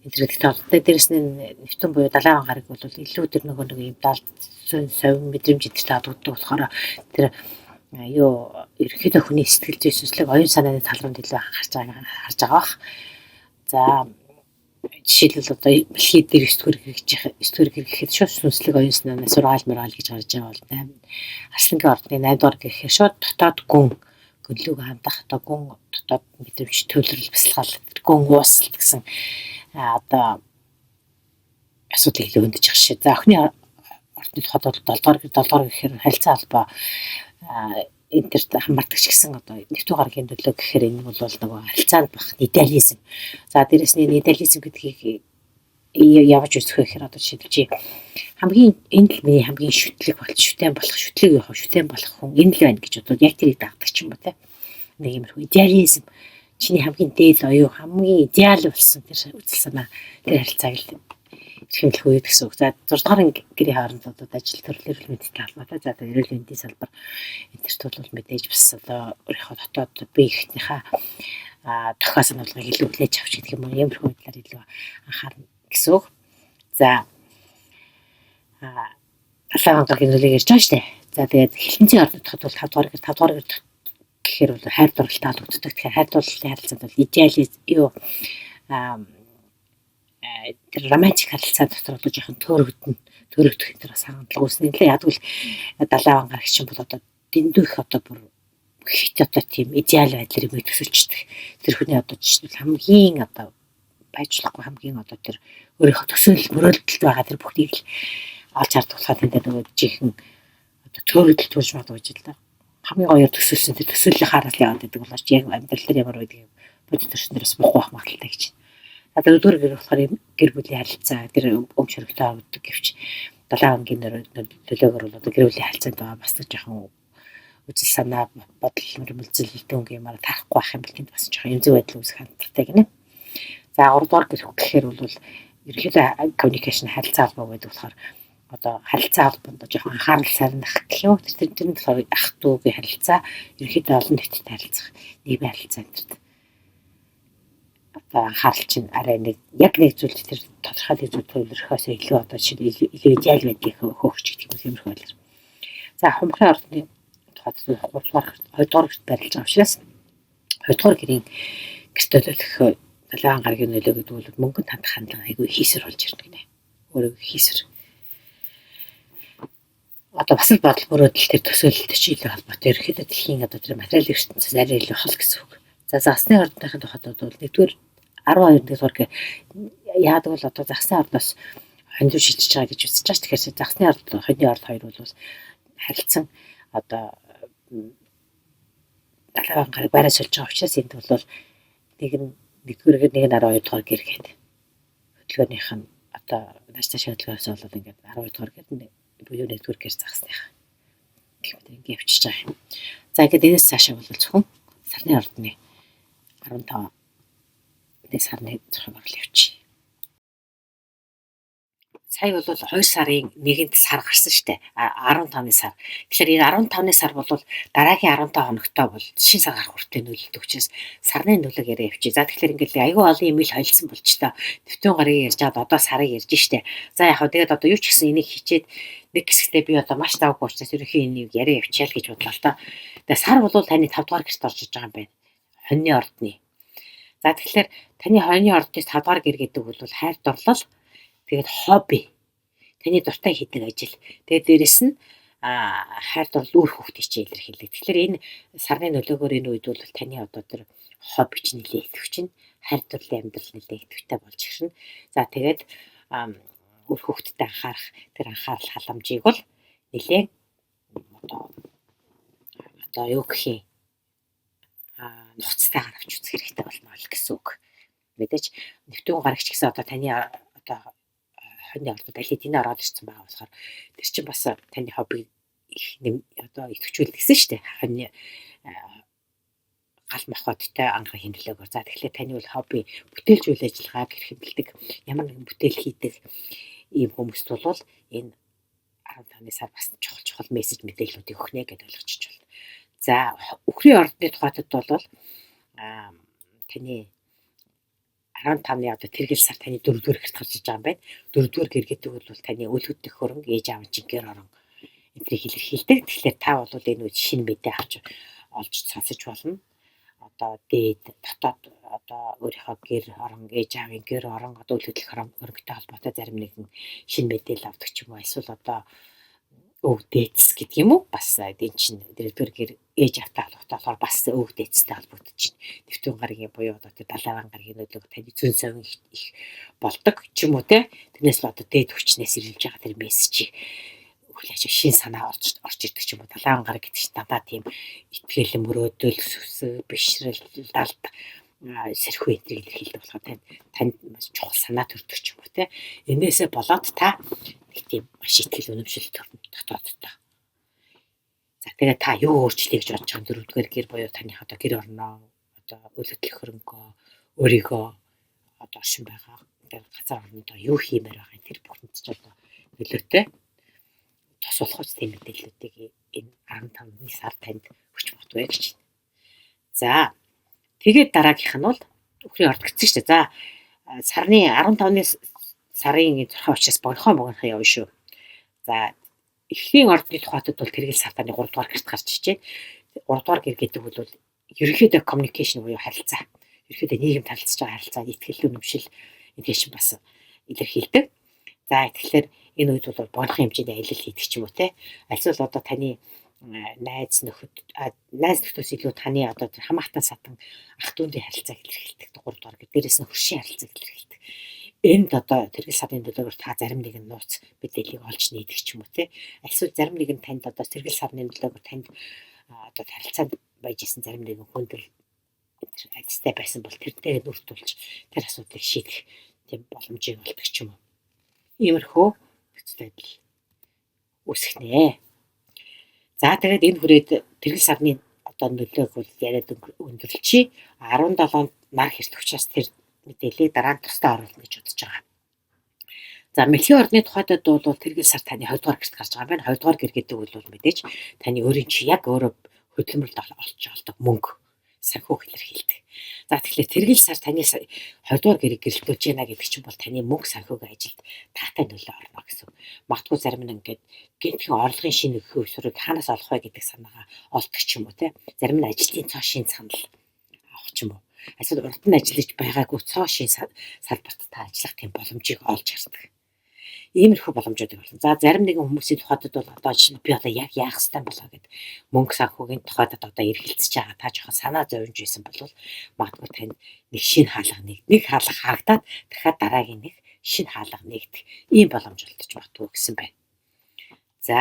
энэ төрлийн ордтой дээрс нь Нэвтүүн буюу Далайван гараг бол илүү тэр нэг юм даалт совин мэдрэмж идэж таадууддаг болохоор тэр ерөнхийдөө хүний сэтгэл зүй сүнслэг оюун санааны талбарт илүү харж байгаа бах. За жишээлбэл одоо Мэлхий дээр 9 дугаар гэр гэхэд шууд сүнслэг оюун санааны сургаал мөргаал гэж гарч байгаа бол 8 Хасангийн ордны 8 дугаар гэхээр шууд дотоод гүн гөлөг хандах одоо гүн дотоод мэдрэмж төлөвлөл бясалгал гүн уусалт гэсэн одоо асуудал илүү хөндөж байгаа шээ. За охины ордны хотод 7 дугаар гэхээр харилцаа холбоо энэ төр хамаардаг ч гэсэн одоо Нэвтүүн гарагийн төлөө гэхээр энэ бол нөгөө харилцаанд бах идеализм. За дээрэс нь идеализм гэдгийг явж үзэх гэхээр одоо жишээлбэл хамгийн энэ л миний хамгийн шүтлэг болж шүтэн болох хүн энэ л байна гэж одоо яг тэрийг дагдаг ч юм уу те. Нэг юмрхүү идеализм чиний хамгийн дээд оюу хамгийн идеал болсон тэр үзэл санаа тэр харилцааг л хэмлэх үед гэсэн үг. За 6 дугаар гэрийн хооронд одоо ажил төрөл эрүүл мэндтэй холбоотой. За одоо эрүүл мэндийн салбар энтерт бол мэдээж бас одоо өөрийнхөө дотоод бие эрхтнийхээ дохио сануулгыг илүү хүлээж авч гэдэг юм уу иймэрхүү байдлаар илүү анхаарна гэсэн үг. За 70 гаруй нөлөөг ярьж байгаа шүү дээ. За тэгээд хилэнцгийн орнотоход бол 5 дугаар гэр гэхээр бол хайр дурлалтай холбогддог. Тэгэхээр хайр дурлалын харилцаанд бол идеализ юу тэр романтик харилцаа дотор одоо жоохон төрөгдөх энэ бас хандлага үүснэ лээ. Яг л 70 гарагч чинь бол одоо дэндүүх одоо бүр хит одоо тийм идеал байдлаар юм төсөлчдөг. Тэр хүний одоо жишээ нь хамгийн одоо байжлахгүй хамгийн одоо тэр өөрийнхөө төсөөлөл мөрөөдөлд байгаа тэр бүхнийг л олж хардах болохоор тэндээ нөгөө жинхэнэ одоо төрөлд төрж магадгүй гэж л да. Хамгийн гоёор төсөөлсөн тэр төсөөллийн хараас яваад байдаг болооч яг амьдрал дээр ямар байдгийг бодит төрснөөс муухай байх магадaltaй гэж. Одоо өдөр гэр болохоор гэр бүлийн харилцаа тэр өмч хөрөгтэй авдаг гэвч 7 хоногийн нөлөөгөөр бол одоо гэр бүлийн харилцаанд байгаа бас жоохон үзэл санаа бодол мөрмөлзөл дөг юмараа тарахгүй байх юм бэл тэнд бас жоохон юм зөв байдал үүсэх хандлагатай гинэ. За 3 дугаар гэх гэхээр бол ерөнхийдөө communication харилцаа холбоо гэдэг болохоор одоо харилцаа холбоонд жоохон анхаарал сарних гэх юм. Тэр нь болохоор ах дүүгийн харилцаа ерөнхийдөө олон нийтэд харилцах нийгмийн харилцаа гэдэг. Одоо анхаарал чинь арай нэг яг нэг зүйл тэр тодорхой нэг зүйл төвлөрөхөөс илүү одоо жишээ илүү идеал байдгийг хөөгч гэдэг юм иймэрхүү байлаа. За хумхын ордны тухайд 3 дугаар барилж байгаа учраас 2 дугаар гэрийн гэртөлөх 70 гаругийн нөлөө гэдэг бол мөнгөнд хандах хандлага айгүй хийсэр болж ирдэг гинэ. Өөрөө хийсэр. Одоо бас л бодол мөрөөдөл төр төсөөлөлтэй ч илүү холбоотой. Ерөнхийдөө дэлхийн одоо тэр материалын ертөнцөөс арай илүү хол гэсэн үг. За засны ордныхын тухайд бол нэгдүгээр 12 дугаар яадаг бол одоо засны ордоос хондоо шилжиж байгаа гэж үзэж байгаа. Тэгэхээр засны орд хондын орд хоёр бол харилцан одоо 70 гаруй бараа сольж байгаа учраас энд бол нэгдүгээр нэг нь 12 дугаар гэр гээд хөдөлгөөнийх нь одоо нааштай хөдөлгөөс болоод ингээд 12 дугаар гэр буюу нэгдүгээр гэр загсных гэх мэт ингээд явчихж байгаа юм. За ингээд энэс цаашаа бол зөвхөн сарны ордны 15 сарны зураг оруулах явчих. Сая бол 2 сарын 1-нд сар гарсан шүү дээ. 15-ны сар. Тэгэхээр энэ 15-ны сар бол дараагийн 15 хоногтой бол шинэ сар гарах хүртэл нөлөөлдөг учраас сарны нөлөөг яриа явчих. За тэгэхээр ингээд айгүй олон юм ил холилсон болж та. Нэвтэн гарыг ярьж чад одоо сарыг ярьж штэ. За яг хаа тэгээд одоо юу ч гэсэн энийг хичээд нэг хэсэгтээ би одоо маш давгүй учраас ерөнхий энийг яриа явчихъя л гэж бодлоо л та. Тэгээд сар бол таны 5 дугаар гэрт орж иж байгаа юм байна. Хоньны ордны. За тэгэхээр таны хоньны ордны 5 дугаар гэр гэдэг бол хайр дурлал. Тэгээд хобби. Таны дуртай хийдэг ажил. Тэгээд дээрэс нь хайр дурлал үр хөвгтэй чи илэрхийлдэг. Тэгэхээр энэ сарны нөлөөгөөр энэ үед бол таны одоо тэр хобби ч нэлээ идэвх чинь хайр дурлалын амьдрал нэлээ идэвхтэй болж ирнэ. За тэгээд үр хөвгтөд анхаарах тэр анхаарал халамжийг бол нэлээ одоо юу гэх юм нухацтай гаргаж үзэх хэрэгтэй болно гэсэн үг. Мэдээж нэвтэн гарагч гэсэн одоо таны одоо хоньны ордод аль хэдийн ороод ирсэн байгаа болохоор тэр чинь бас таны хоббиг одоо идэвхжүүл гэсэн шүү дээ. Хоньны гал мохоттой анхаа хэмнэлээгөө. За тэгэхээр таны бол хобби бүтээлч үйл ажиллагааг эрхэмлдэг ямар нэгэн бүтээл хийдэг ийм хүмүүст бол энэ 15-ны сар бас чухал мессеж мэдээллүүдийг өгнө гэдээ ойлгочих болно. За үхрийн ордны тухайд бол таны 15-ны одоо тэргэл сар таны 4-р гэрт гарч иж байгаа юм байна. 4-р гэр гэдэг бол таны үл хөдлөх хөрөнгө, ээж аав жингээр орон энтрийг илэрхийлдэг. Тэгэхээр та бол энэ үед шинэ мэдээ авч олж сонсож болно. Одоо дээд дотоод одоо өөрийнхөө гэр орон, ээж аавын гэр орон, одоо үл хөдлөх хөрөнгөтэй холбоотой зарим нэгэн шинэ мэдээлэл авдаг ч юм уу. Эсвэл одоо өв дээдс гэдэг юм уу? Бас энэ чинь 4-р гэр ээж автай холбоотой бас өв дээдстэй холбогдож байна. Нэвтэн гарагийн буюу одоо 70 гарагийн нөлөөг таны зүүн совин их болдог ч юм уу те. Тэрнээс л одоо дээд хүчнээс ирүүлж байгаа тэр мессежийг хүлээж шин санаа орж ирдэг ч юм уу. 70 гараг гэдэг чинь дандаа тийм итгэл мөрөөдөл бишрэл далд сэрхүү энтрийг илэрхийлдэг болохоор танд маш чухал санаа төрдөг ч юм уу те. Энээсээ болоод та нэг тийм маш итгэл үнэмшил төрнө дотооддоо. За тэгээд та юу өөрчлөе гэж бодож байгаа 4-р гэр буюу таны одоо гэр орноо одоо үл хөдлөх хөрөнгөө өөрийгөө одоо шин байгаа газар орнодоо юу хиймээр байгаа тэр бүхэнд ч одоо нөлөөтэй тус болох үс тийм мэдээллүүдийг энэ 15-ны сар танд өгч магадгүй гэж байна. За тэгээд дараагийнх нь бол өхрийн орд гэсэн шүү дээ. За сарны 15-ны сарын 6 учраас богинохон явна шүү. За эхлэлийн ордны тухайтад бол тэргэл сар таны 3 дугаар гэрт гарч ичээ. 3 дугаар гэр гэдэг бол ерөнхийдөө communication буюу харилцаа. Ерөнхийдөө нийгэмд харилцаж байгаа харилцаа, итгэл үнэмшил энэ чинь бас илэрхийлдэг. За тэгэхээр энэ үед бол богинохон хэмжээний аялал хийдэг ч юм уу те. Альсвал одоо таны найз нөхдөс илүү таны одоо хамаатан сатан ах дүүний харилцааг илэрхийлдэг 3 дугаар гэр. Дээрээс нь хөршийн харилцааг илэрхийлдэг. Энд одоо тэргэл сарын төлөөр та зарим нэгэн нууц мэдээллийг олж нээдэг ч юм уу те. Альсвал зарим нэгэн танд одоо тэргэл сарны төлөөр танд одоо харилцаанд байж исэн зарим нэгэн хүндэл айцтай байсан бол тэрнээ нүртүүлж тэр асуудлыг шийдэх тийм боломжийг олдог ч юм уу. Иймэрхүү байдал үүсэх нэ. За тэгээд энэ хүрээд тэргэл сарны одоо нөлөөг бол яриад өндөрлөчий. 17-нд нар хэрт учраас тэр мэдээллийг дараа нь тусдаа оруулна гэж бодож байгаа. За мэлхийн ордны тухайд бол тэргэл сар таны 2 дугаар гэрт гарч байгаа юм байна. 2 дугаар гэр гэдэг бол мэдээж таны өөрийн чи яг өөрөө хөдөлмөрлөлт олж олдог мөнгө санхүү илэрхийлдэг. За тэгэхээр тэргэл сар таны 2 дугаар гэрийг гэрэлтүүлж яана гэдэг чинь бол таны мөнгө санхүүгийн ажилд таатай нөлөө орно гэсэн. Магадгүй зарим нь ингээд гинтхэн орлогын шинэ хөвсрийг хаанаас олох вэ гэдэг санаагаа олдог ч юм уу те. Зарим нь ажлын цоо шин санал авах ч юм уу. Эсвэл урд нь ажиллаж байгаагүй цоо шин салбарт та ажиллах тийм боломжийг олж хардаг. Иймэрхүү боломжууд байна. За зарим нэгэн хүмүүсийн тухайд бол одоо чинь би одоо яг яах ёстой болоо гэд мөнгө санхүүгийн тухайд одоо эргэлзэж байгаа та жоохон санаа зовж байсан бол магадгүй тань нэг шинэ хаалга нэг хаалга хаагдаад дахиад дараагийн нэг шинэ хаалга нэгдэх ийм боломж олдож магадгүй гэсэн байна. За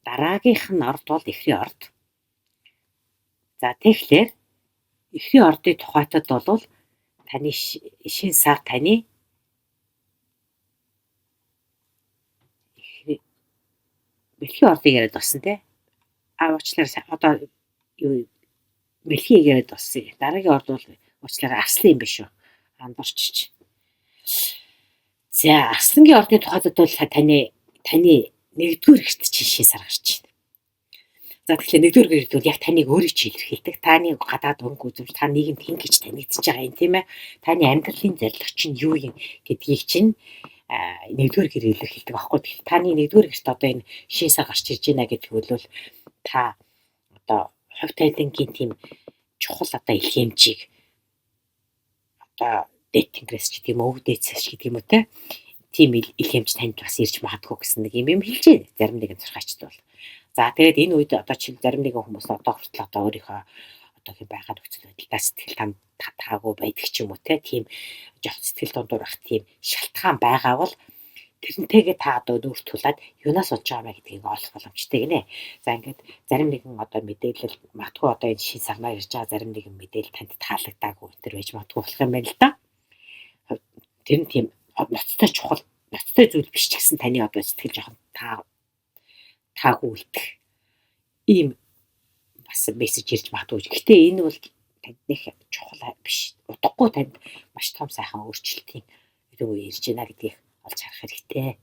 дараагийнх нь орд бол эхрийн орд. За тэгэхээр эхрийн ордын тухайтад бол таны шинэ сар таны мэлхийн ордыг яриад болсон те. Уучлаарай одоо юу мэлхийг яриад болсон. Дараагийн орд бол уучлаарай арслан юм биш үү? Андорчч. За арслангийн ордны тухайд бол таны 1-р гэрт чинь шин сар гарч байна. За тэгэхээр 1-р гэрт бол яг таныг өөрийг чи илэрхийлдэг. Таны гадаад өнгө үзмж та нийгэмд хэн гэж танигдчихж байгаа юм тийм ээ. Таны амьдралын зорилго чинь юу юм гэдгийг чинь 1-р гэр илэрхийлдэг аахгүй. Тэгэхээр таны 1-р гэрт одоо энэ шин сар гарч ирж байна гэдэг бол та одоо хувь тайлангийн тийм чухал одоо ил хэмжийг одоо дэйтингрэс ч гэдэг юм уу, өвдөөцс ч гэдэг юм уу те. Тийм ил хэмж танд бас ирж магадгүй гэсэн нэг юм хэлж байна. Зарим нэгэн зурхаачд бол. За тэгээд энэ үед одоо чи зарим нэгэн хүмүүс одоо хүртэл одоо өөрийнхөө одоогийн байгаа нөхцөл байдлаа сэтгэл таагүй байдаг ч юм уу те. Тийм жоох сэтгэл дундуур ах тийм шалтгаан байгаа бол тэрнтэйгээ та одоо нүүр тулаад юунаас болж байгаа мэ гэдгийг олох боломжтой гинэ. За ингээд зарим нэгэн одоо мэдээлэл магадгүй одоо энэ шин сарнаар ирж байгаа зарим нэгэн мэдээлэл танд таалагдаагүй энэ байж магадгүй болох юм байна л да. Тэр нь тийм ноцтой чухал ноцтой зүйл биш ч гэсэн таны одоо сэтгэл жоохон таагүй үлдэх ийм бас мессеж ирж магадгүй. Гэхдээ энэ бол танд нэг чухал биш. Удахгүй танд маш том сайхан өөрчлөлтийн үе ирж байна гэдгийг олж харах хэрэгтэй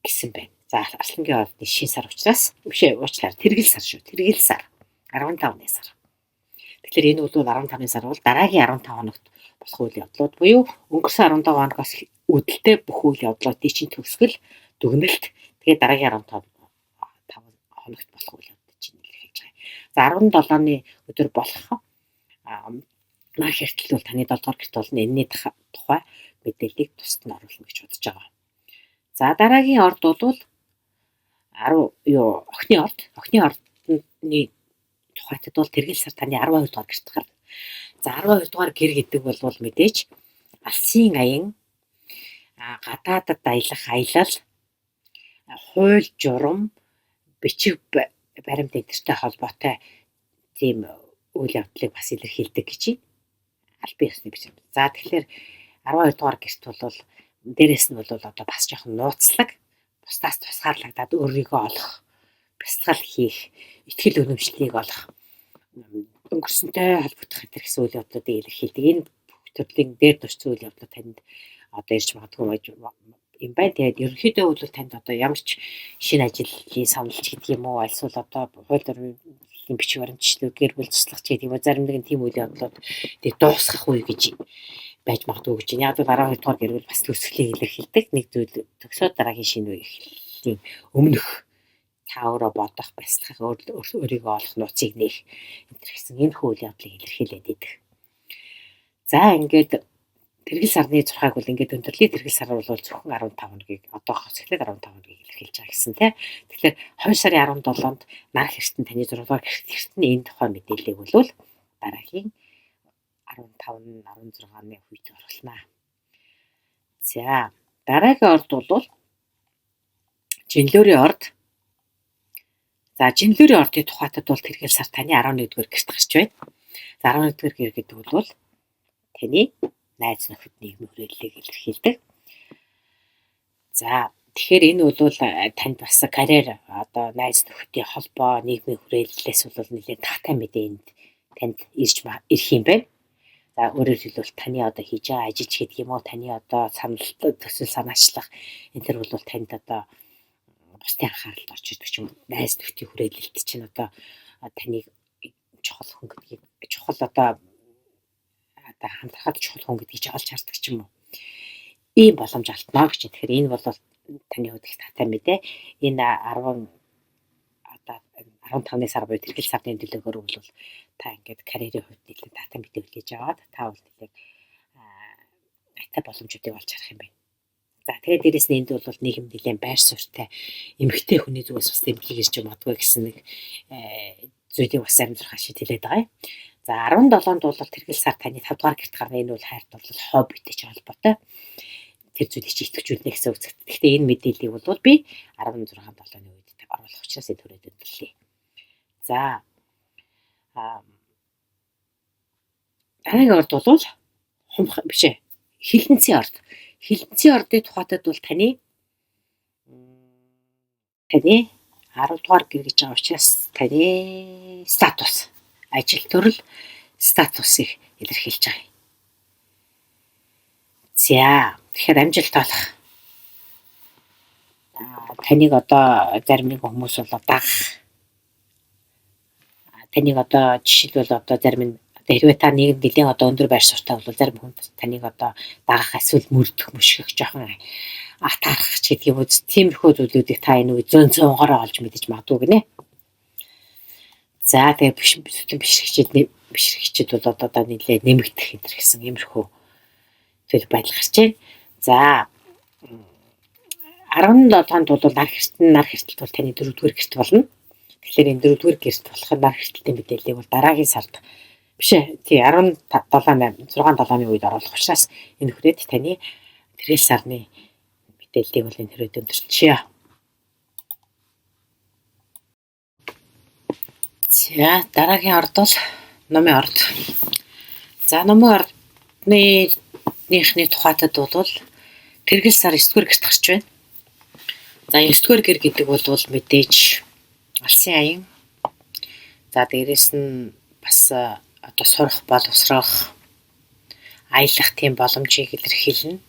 гэсэн байна. За арслангийн ордны шин сар учраас уучлаарай тэргэл сар шүү. Тэргэл сар 15-ны сар. Тэгэхээр энэ бол 15-ны сар бол дараагийн 15 хоногт болох үйл явдлууд буюу өнгөрсөн 17 хоногоос үүдэлтэй бүх үйл явдлуудын чинь төгсгөл дүгнэлт тэгээд дараагийн 15 хоногт болох үйл явдлууд чинь илэрхийлж байгаа. За 17-ны өдөр болох нар хэртэл бол таны 7 дугаар гэрт болно. Энэний тухай мэдээллийг тусад нь оруулна гэж бодож байгаа. За дараагийн орд бол охины орд. Охины ордны тухайтад бол тэргэл сар таны 12 дугаар гэрт гарна. За 12 дугаар гэр гэдэг бол мэдээж алсын аян, гадаадад аялах аялал, хууль журам, бичиг баримт энтертэй холбоотой тийм үйл явдлыг бас илэрхийлдэг гэж байна. Албан ёсны бичиг. За тэгэхээр 12 дугаар гэрт бол дээрэс нь бол одоо бас жоохон нууцлаг, бусдаас тусгаарлагдаад өөрийгөө олох, бясалгал хийх, итгэл үнэмшлийг олох, өнгөрсөнтэй холбогдох гэсэн үйл явдлуудыг илэрхийлдэг. Энэ төрлийн дээр төрсөн үйл явдлууд танд одоо ирж магадгүй юм байна. Тэгээд ерөнхийдөө бол танд одоо ямар ч шинэ ажлын саналч гэдэг юм уу, альсвал одоо хууль дөрвийн бичиг баримтчлал, гэр бүл туслах ч гэдэг юм уу, зарим нэгэн тийм үйл явдлууд тэг дуусгах үе гэж байж магадгүй гэж. Яг бол 12 дугаар гэр бүл бас төсөөлийг илэрхийлдэг. Нэг зүйл төгсөөд дараагийн шинэ үе эхлэхийн өмнөх та өөрөө бодох, бясалгах, өөрийгөө олох, нууцыг нээх энэ гэсэн энэ үйл явдлыг илэрхийлээд идэг. За ингээд тэргэл сарны 6-аг бол ингээд өндөрлөлийн тэргэл сар бол зөвхөн 15 хоногийг одоохоос эхлээд 15 хоногийг илэрхийлж байгаа гэсэн тийм. Тэгэхээр 2 сарын 17-нд нар хэртэн таны 6 дугаар хэртэн энэ тухай мэдээллийг бол дараагийн 15-16-ны үед оруулнаа. За дараагийн орд бол жинлүүрийн орд. За жинлүүрийн ордын тухайтад бол тэргэл сар таны 11-р гэрт гарч байна. За 11-р гэр гэдэг бол таны найз нөхөд нийгмийн хүрээллийг илэрхийлдэг. За тэгэхээр энэ бол танд бас карьер одоо найз нөхөдийн холбоо, нийгмийн хүрээллээс бол нэлээд таатай мэдээ энд танд ирэх юм байна. За өөрөөр хэлбэл таны одоо хийж байгаа ажил гэдэг юм уу, таны одоо санал төсөл санаачлах энэ төр бол танд одоо бусдын анхааралд орж ирдэг ч юм уу. Найз нөхдөд хүрээлэлт чинь одоо таныг чухал хүн гэдгийг чухал одоо хамтрахад чухал хүн гэдгийг олж хардаг ч юм уу. Ийм боломж алднаа гэж. Тэгэхээр энэ бол таны хувьд их таатай мэдээ. Энэ 15-ны сар буюу тэргэл сарны төлөөгөөр бол та ингээд карьерийн хувьд нэлээд таатай мэдээ хүлээж аваад та бол нэлээд айтай боломжуудыг олж харах юм байна. За тэгээд дээрэс нь энд бол нийгэм нэлээд байр суурьтай эмэгтэй хүний зүгээс бас тэмдэглэж ирж магадгүй гэсэн нэг зүйлийг бас амжилт хашид хэлээд байгаа юм. За 17-нд бол тэргэл сар таны 5 дугаар гэрт гарна. Энэ бол хайрт бол хоббитэй ч холбоотой. Тэр зүйлийг чи итгэжүүлнэ гэсэн үг. Гэхдээ энэ мэдээллийг бол би 16-7-ны үед оруулах учраас төрөөд өндөрлөе. За дараагийн орд бол хилэнцгийн орд. Хилэнцгийн ордын тухайтад бол таны 10 дугаар гэр гэж байгаа учраас таны статус, ажил төрөл статусыг илэрхийлж байгаа. За тэгэхээр амжилт олох таныг одоо зарим нэг хүмүүс бол дагах. Таныг одоо жишээлбэл одоо зарим нь хэрвээ та нэг нэлийн одоо өндөр байр суурьтай бол зарим хүн таныг одоо дагах, эсвэл мөрдөх, мөшгөх, жоохон атаарах ч гэдэг юм уу. Тиймэрхүү зүйлүүдийг та энэ үед зөөн цонгороо олж мэдэж магадгүй гинэ. За тэгээ бишрэгчэд бол одоо нэлээд нэмэгдэх энэ гэсэн иймэрхүү зүйл байдал гарч байна. За 17-нд бол нар хэртэлт бол таны 4-р гэрт болно. Тэгэхээр энэ 4-р гэрт болох нар хэртэлтийн мэдээллийг бол дараагийн сард 6-7-ны үед оруулах учраас энэ хүрээд таны тэргэл сарны мэдээллийг бол энэ хүрээд өндөрчье. За дараагийн орд бол номын орд. За номын ордныхны тухайтад бол тэргэл сар 9-р гэрт гарч байна. За 9-р гэр гэдэг бол мэдээж алсын аян. За дээрэс нь бас одоо сурах, боловсрох, аялах тийм боломжийг илэрхийлнэ.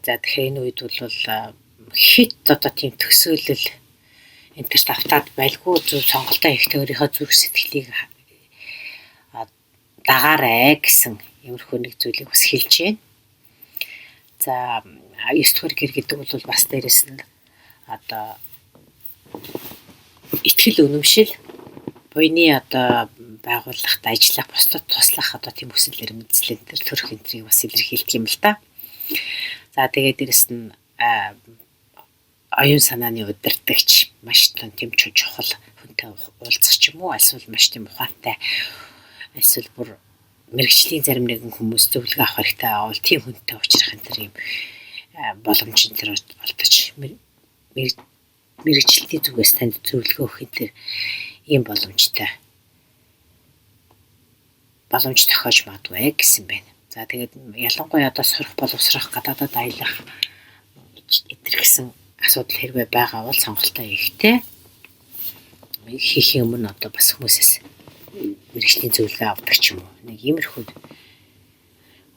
За тэгэхээр энэ үед бол хит одоо тийм төсөөлөл энтерт автаад байлгүй зөв сонголтоо хийхдээ өөрийнхөө зүрх сэтгэлийг дагаарай гэсэн иймэрхүү нэг зүйлийг бас хэлж байна. За 9-р гэр гэдэг бол бас дээрэс нь одоо итгэл үнэмшил, буйны одоо байгууллагт ажиллах, бусдад туслах одоо тийм хүсэл эрмэлзэл энэ төрх энтрийг бас илэрхийлдэг юм л да. За тэгээд дээрэс нь оюун санааны удирдагч, маш тийм чухал хүнтэй уулзах ч юм уу, эсвэл маш тийм ухаантай, эсвэл бүр мэрэгжлийн зарим нэгэн хүмүүс зөвлөгөө авах хэрэгтэй бол тийм хүнтэй уулзах энэ юм боломж энэ төр олдож мэрэгжлийн зүгээс танд зөвлөгөө өгөх энэ ийм боломж тохиож магадгүй гэсэн байна. За тэгээд ялангуяа одоо сурах, боловсрох, гадаадад аялах эдгээр гэсэн асуудал хэрвээ байгаа бол сонголтоо хийхийн өмнө одоо бас хүмүүсээс мэрэгжлийн зөвлөгөө авдаг ч юм уу. Нэг иймэрхүү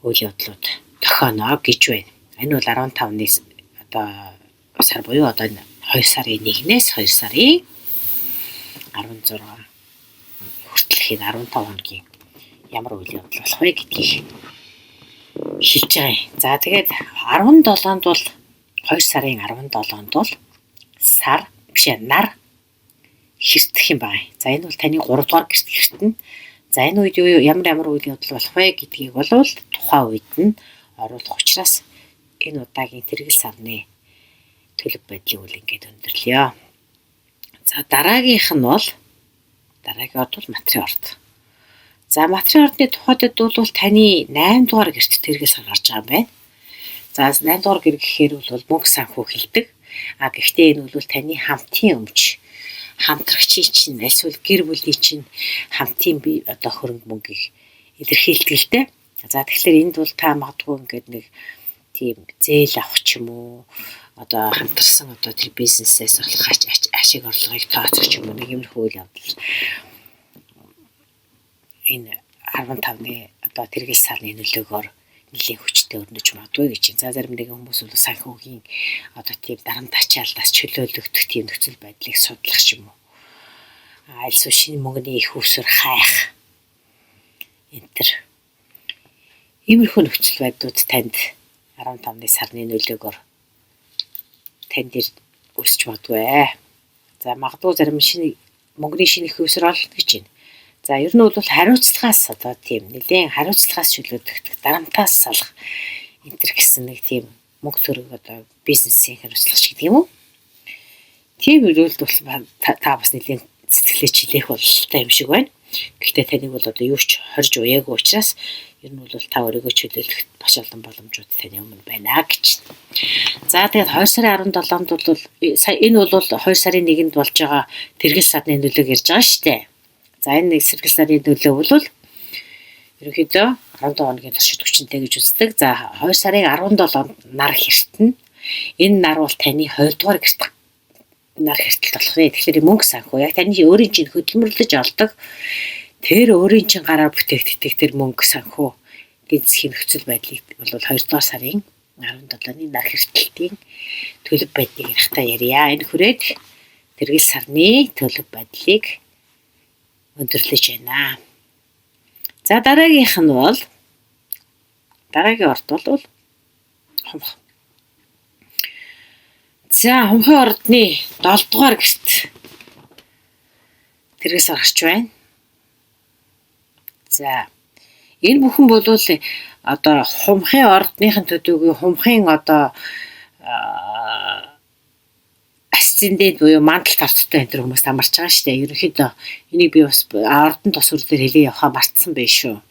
үйл явдлууд тохионоо гэж байна. Энэ бол 15-ны одоо сар буюу одоо 2 сарын 1-ээс 2 сарын 16 хүртэлхийн 15 хоногийн ямар үйл явдал болох вэ гэдгийг хэлж байгаа юм. За тэгээд 17-нд бол 2 сарын 17-нд бол сар биш нар хэртэх юм байна. За энэ бол таны 3 дугаар гэрт хэртэнэ. За энэ үед ямар үйл явдал болох вэ гэдгийг бол тухайн үед нь оруулах учраас энэ удаагийн тэргэл сарны төлөв байдлыг үл ингээд өндөрлөё. За дараагийнх нь бол дараагийн орд бол материйн орд. За материйн ордны тухайд бол таны 8 дугаар гэрт тэргэл сар гарч байгаа юм байна. За 8 дугаар гэр гэхээр бол мөнгө санхүү хэлдэг. Гэхдээ энэ бол таны хамтын өмч, хамтрагчийн чинь эсвэл гэр бүлийн чинь хамтын одоо хөрөнгө мөнгийг илэрхийлдэг л дээ. За тэгэхээр энд бол та магадгүй ингээд нэг тийм зээл авах ч юм уу одоо хамтарсан одоо тэр бизнесээс болох ашиг орлогыг тооцох ч юм уу нэг юмрхүү үйл явдал энэ 15-ны одоо тэргэл сарны нөлөөгөөр нэлийн хүчтэй өрнөж магадгүй гэж. За зарим нэгэн хүмүүс бол санхүүгийн одоо тийм дарамт ачаалдаас чөлөөлөгдөх тийм нөхцөл байдлыг судлах ч юм уу. Альсуу шинэ мөнгөний их үсвэр хайх. Энтэр иймэрхүү нөхцөл байдлууд танд 15-ны сарны нөлөөгөөр танд өсч магадгүй. За магадгүй зарим шинэ мөнгөний шинэ их үсвэр олно гэж байна. За ер нь бол хариуцлагаас одоо тийм нэлийн хариуцлагаас чөлөөлөгдөх дарамтаас салах энтэр гэсэн нэг тийм мөнгө төрөг одоо бизнесийн хариуцлага шиг тийм үү? Тийм үйл бол та бас нэлийн сэтгэлээ чилээх бололтой юм шиг байна. Гэхдээ таныг бол одоо юу ч хорж уяагүй учраас ер нь бол та өөрийгөө чөлөөлөх маш олон боломжууд таны өмнө байна гэж. За тэгээд 2 сарын 17-нд бол энэ бол 2 сарын 1-нд болж байгаа тэргэл сарны нөлөөг ярьж байгаа шүү дээ. За энэ нэг сэргэл сарын нөлөө бол ерөнхийдөө 15 хоногийн туршид хүчинтэй гэж үздэг. За 2 сарын 17-нд нар хэртэнэ. Энэ нар бол таны 2 дугаар гэрт нар хэртэлт болох вэ. Тэгэхээр мөнгө санхүү яг таны өөрийн чинь хөдөлмөрлөж олдог тэр өөрийн чинь гараар бүтээгддэг тэр мөнгө санхүү гинцхийн нөхцөл байдлыг бол 2 дугаар сарын 17-ны нар хэртэлтийн төлөв байдлыг ярихтаа ярья. Энэ хүрээд тэргэл сарны төлөв байдлыг өндөрлөж байна. За дараагийнх нь бол дараагийн орд бол хумх. За хумхын ордны 7 дугаар гэрт тэргэл сар гарч байна. За энэ бүхэн бол одоо хумхын ордныхын төдийгүй хумхын одоо асцендент буюу мандал тарцтай энэ хүмүүс амарч байгаа шүү дээ. Ерөнхийдөө энийг би бас ордон тосвор дээр хэлээ явахаа мартсан байх шүү.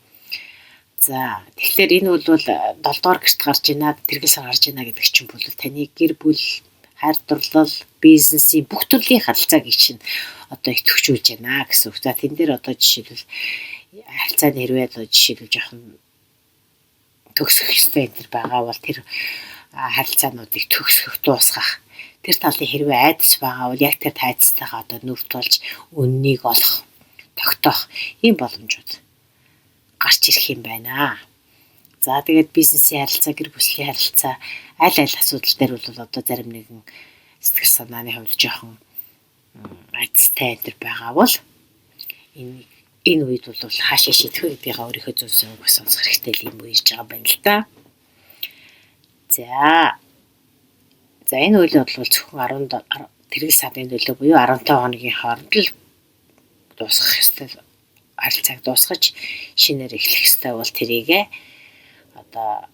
За тэгэхээр энэ бол 7 дугаар гэрт гарч ийна, тэргэл сар гарч ийна гэдэг чинь бол таны гэр бүл, хайр дурлал, бизнесийн бүх төрлийн харилцааг чинь одоо идэвхжүүлж байна гэсэн үг. За тэн дээр одоо жишээлбэл харилцааны хэрвээ одоо жишээлбэл жоохон төгсөх ёстой энэ байгаа бол тэр харилцаануудыг төгсгөх, дуусгах тэр талын хэрвээ айдас байгаа бол яг тэр тайцтайгаа одоо нүрт болж үннийг олох, тогтоох ийм боломжууд гарч ирэх юм байна. За тэгээд бизнесийн харилцаа, гэр бүлийн харилцаа аль асуудал дээр бол одоо зарим нэгэн сэтгэл санааны хувьд жоохон айдастай энэ байгаа бол энэ үед бол хаашаа шийдэх вэ гэдгийг өөрийнхөө зөвсөн үг сонсох хэрэгтэй юм уу гэж байгаа байна л да. За энэ үйл явдал бол зөвхөн 17 тэргэл сарны нөлөө буюу 15 хоногийн хооронд л дуусгах ёстой харилцааг дуусгаж шинээр эхлэх ёстой бол тэрийг одоо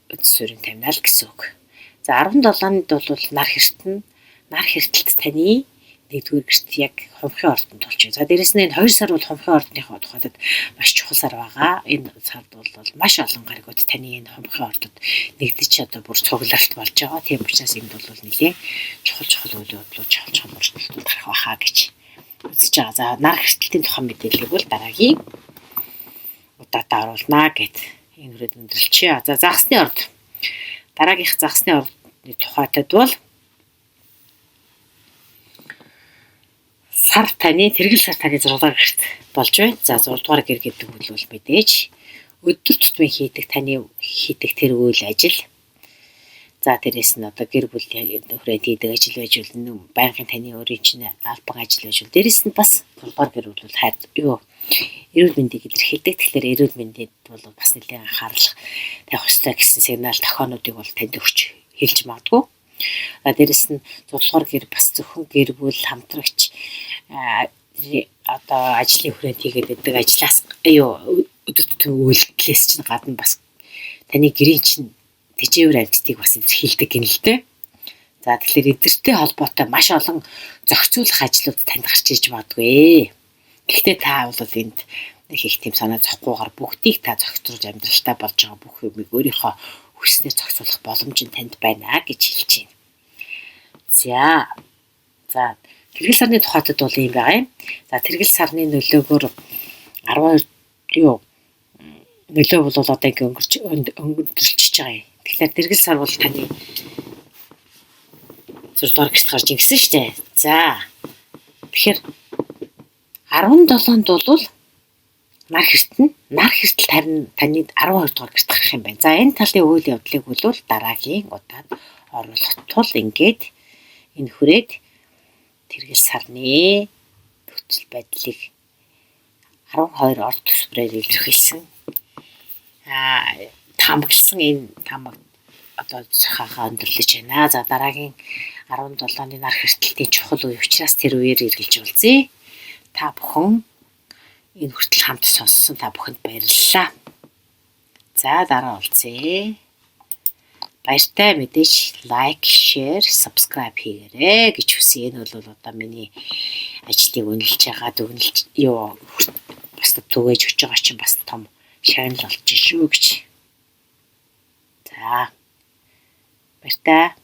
үдсүрийн тамиал гэсэн үг. За 17-нд бол нар хэртэн. Нар хэртэлт таны 1-р гэрт яг хумхын ордонд болж байна. За дээрэс нь энэ 2 сар бол хумхын ордныхоо тухайд маш чухал сар байгаа. Энэ сард бол маш олон гаригууд таны энэ хумхын ордод нэгдэж одоо бүр цугларт болж байгаа. Тийм учраас энд бол нэлээд чухал үйл явдлууд, чухал мөрчлөлтүүд гарах байхаа гэж үзэж байгаа. За нар хэртэлтийн тухай мэдээллийг бол дараагийн удаатаа оруулнаа гэд энэ хүрээд өндөрлчихье. За загсны орд. Дараагийнх загсны ордны тухайтад бол сар таны тэргэл сар таны 6 дугаар гэрт болж байна. За 6 дугаар гэр гэдэг бол мэдээж өдөр тутмын хийдэг тэр үйл ажил. За дээрэс нь одоо гэр бүлийн хүрээнд хийдэг ажил байж болно. Байнгын таны өөрийн чинь албан ажил байж болно. Дээрэс нь бас 3 гэр бүл эрүүл мэндийг илэрхийлдэг. Тэгэхээр эрүүл мэндэд бол бас нэлээд анхаарал тавих хэрэгтэй гэсэн сигнал тохионуудыг бол танд өгч хэлж магадгүй. Дээрэс нь 6 гэр бас зөвхөн гэр бүл хамтрагч одоо ажлын хүрээнд хийгээд байдаг ажлаас өдөр тутмын үйлдэлээс чинь гадна бас таны гэрийн чинь тэжээвэр амьтдыг бас илэрхийлдэг гэнэ л дээ. За тэгэхээр эдгэртэй холбоотой маш олон зохицуулах ажлууд танд гарч иж магадгүй. Гэхдээ та бол энд нэг их тийм санаа зовхгүйгээр бүгдийг та зохицуулж амьдралтаа болж байгаа бүх юмыг өөрийнхөө хүснээр зохицуулах боломж нь танд байна гэж хэлж байна. За тэргэл сарны тухайд бол юм байгаа юм. За тэргэл сарны нөлөөгөөр 12 нөлөө бол одоо ингэ өнгөрчж байгаа юм. Тэгэхээр тэргэл сар бол таны 6 дугаар гэрт гарч ингэсэн шүү дээ. За тэгэхээр 17-нд бол нар хэртэл тань таны 12 дугаар гэрт гарах юм байна. За энэ талын үйл явдлыг бол дараагийн удаад оруулах тул ингээд энэ хүрээд тэргэл сарны нөхцөл байдлыг 12 орд төсвөрөөр илэрхийлсэн. Тамагсан энэ тамаг одоо хахаа өндөрлөж байна. За дараагийн 17-ны нар хэртэлтийн чухал үе учраас тэр үеэр эргэлж уулзъя. Та бүхэн энэ хүртэл хамт сонссон та бүхэнд баярлалаа. За дараа уулзъя. Баяртай мэдээж лайк, share, subscribe хийгээрэй гэж хүсье. Энэ бол одоо миний ажлыг үнэлж байгаа бас түгээж өгч байгаа чинь бас том шагнал болж шүү гэж. За баяртай.